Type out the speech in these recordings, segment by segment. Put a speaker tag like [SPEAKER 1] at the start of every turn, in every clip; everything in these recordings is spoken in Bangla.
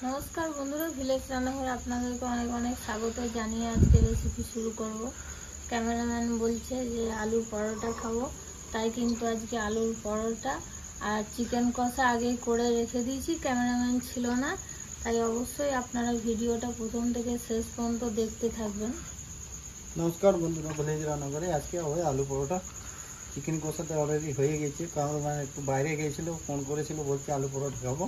[SPEAKER 1] নমস্কার বন্ধুরা, ভিলেজ রান্নাঘরে আপনাদেরকে অনেক অনেক স্বাগত জানিয়ে আজকে রেসিপি শুরু করব। ক্যামেরাম্যান বলছে যে আলুর পরোটা খাবো, তাই কিন্তু আজকে আলুর পরোটা আর চিকেন কষা আগে করে রেখে দিয়েছি। ক্যামেরাম্যান ছিল না, তাই অবশ্যই আপনারা ভিডিওটা প্রথম থেকে শেষ পর্যন্ত দেখতে থাকবেন।
[SPEAKER 2] নমস্কার বন্ধুরা, ভিলেজ রান্নাঘরে আজকে হবে আলু পরোটা। চিকেন কষাতে অলরেডি হয়ে গেছে, কারণ মানে একটু বাইরে গিয়েছিল, ফোন করেছিল, বলছে আলু পরোটা খাবো।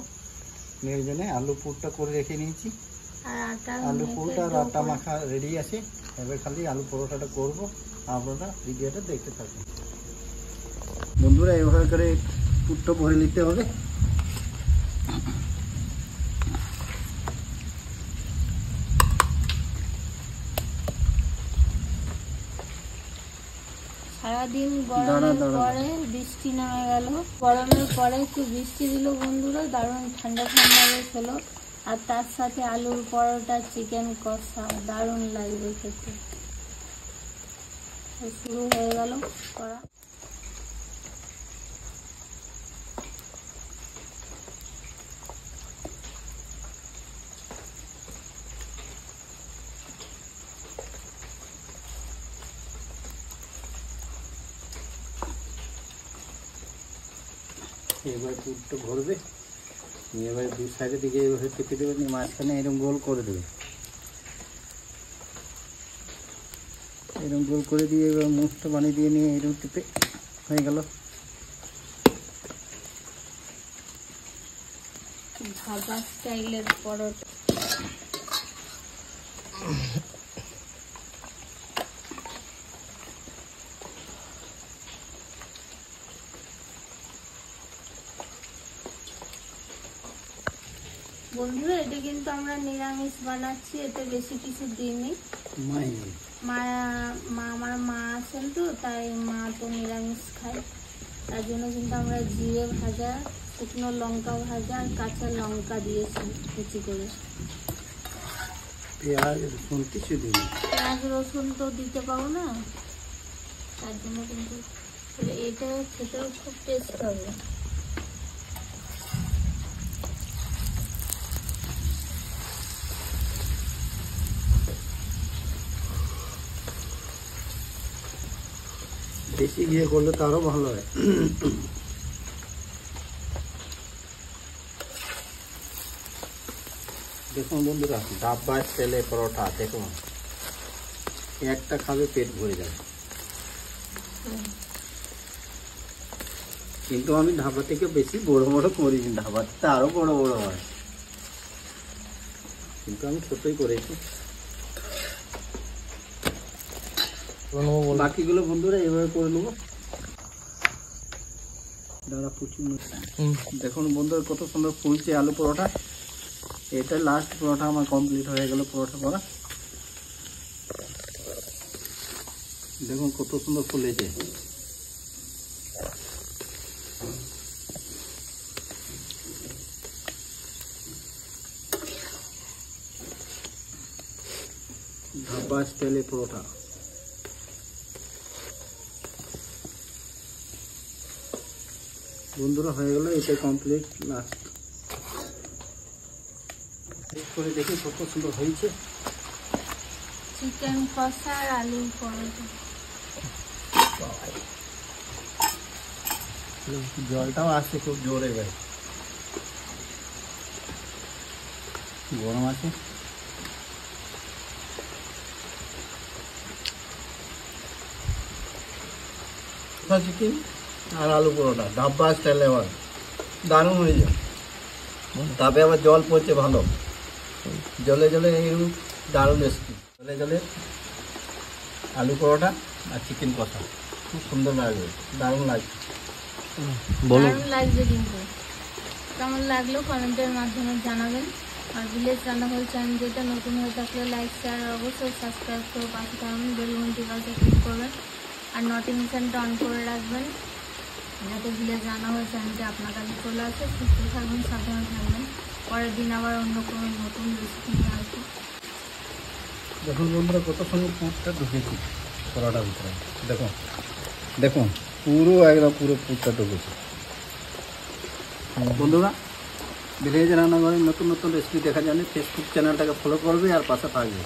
[SPEAKER 2] মেয়ের জন্য আলু পুরটা করে রেখে নিয়েছি। আলু পুরটা আর আটা মাখা রেডি আছে, এবার খালি আলু পরোটাটা করবো। আপনারা ভিডিওটা দেখতে থাকুন বন্ধুরা। এভাবে করে পুরটা ভরে নিতে হবে।
[SPEAKER 1] সারাদিন গরমের পরে বৃষ্টি নেমে গেল, গরমের পরে একটু বৃষ্টি দিল বন্ধুরা, দারুণ ঠান্ডা ঠান্ডা বেশ হলো। আর তার সাথে আলুর পরোটা চিকেন কষা দারুণ লাগবে খেতে। শুরু হয়ে গেল করা।
[SPEAKER 2] এবার পুরটা ভরবে, এবার দু সাইডের দিকে এইভাবে চেপে দেবে, মাঝখানে এরকম গোল করে দেবে। এরকম গোল করে দিয়ে এবার মুখটা বানিয়ে দিয়ে নিয়ে এরকম টিপে হয়ে গেল
[SPEAKER 1] ধাবা স্টাইলের পরোটা। বন্ধুরা, এটা কিন্তু আমরা নিরামিষ বানাচ্ছি, এতে বেশি কিছু দিইনি। আমার মা আছেন তো, তাই মা তো নিরামিষ খায়, তার জন্য কিন্তু আমরা জিরে ভাজা, শুকনো লঙ্কা ভাজা আর কাঁচা লঙ্কা দিয়েছি কুচি করে।
[SPEAKER 2] পেঁয়াজ রসুন কিছু দিই,
[SPEAKER 1] পেঁয়াজ রসুন তো দিতে পারো না, তার জন্য কিন্তু এটা খেতেও খুব টেস্ট হবে।
[SPEAKER 2] বেশি ইয়ে করলে তো আরো ভালো হয়। দেখুন বন্ধুরা, ডাব্বা স্টাইলে পরোটা দেখুন, একটা খাবে পেট ভরে যাবে। কিন্তু আমি ধাবা থেকে বেশি বড় বড় করিনি, ধাবাতে আরো বড় বড় হয়, কিন্তু আমি ছোটই করেছি। বাকিগুলো বন্ধুরা এভাবে করে নেবো। দাদা প্রচুর দেখুন বন্ধুরা, কত সুন্দর ফুলছে আলু পরোটা। এটা লাস্ট পরোটা আমার কমপ্লিট হয়ে গেল পরোটা করা। দেখুন কত সুন্দর ফুলেছে। ধাবা স্টাইলে পরোটা। বন্ধুরা হয়ে গেল, এটা কমপ্লিট লাস্ট করে দেখি কত সুন্দর হয়েছে
[SPEAKER 1] চিকেন কষা আর আলুর পরোটা।
[SPEAKER 2] জলটাও আসছে খুব জোরে, ভাই গরম আছে। চিকেন আর আলু পরোটা ধাবা স্টাইলে আবার দারুণ হয়ে যায়। তারপরে আবার জল পড়ছে ভালো, জলে জলে এইরকম দারুণ এসছে। জলে জলে আলু পরোটা আর চিকেন কষা খুব সুন্দর লাগবে, দারুণ লাগছে।
[SPEAKER 1] দারুণ লাগছে, কিন্তু কেমন লাগলো কমেন্টের মাধ্যমে জানাবেন। আর ভিলেজ রান্নাঘর চ্যানেলটা নতুন হয়ে থাকলে লাইক শেয়ার অবশ্যই সাবস্ক্রাইব করে পাশে থাকবেন, বেল ঘন্টি কাছে ক্লিক করবেন আর নোটিফিকেশনটা অন করে রাখবেন, যাতে ভিলেজ রান্নাঘর চ্যানেলটি আপনার কাছে চলে আসে। সুস্থ থাকবেন, সাবধানে থাকবেন। পরের দিন আবার অন্য কোনো নতুন রেসিপি নিয়ে আসবো।
[SPEAKER 2] দেখুন বন্ধুরা, কত সুন্দর পুরটা ঢুকেছি পরোটার ভিতরে। দেখুন দেখুন পুরো একদম পুরো পুরটা ঢুকেছে। বন্ধুরা ভিলেজ রান্নাঘরের নতুন নতুন রেসিপি দেখার জন্য ফেসবুক চ্যানেলটাকে ফলো করবে আর পাশে থাকবে।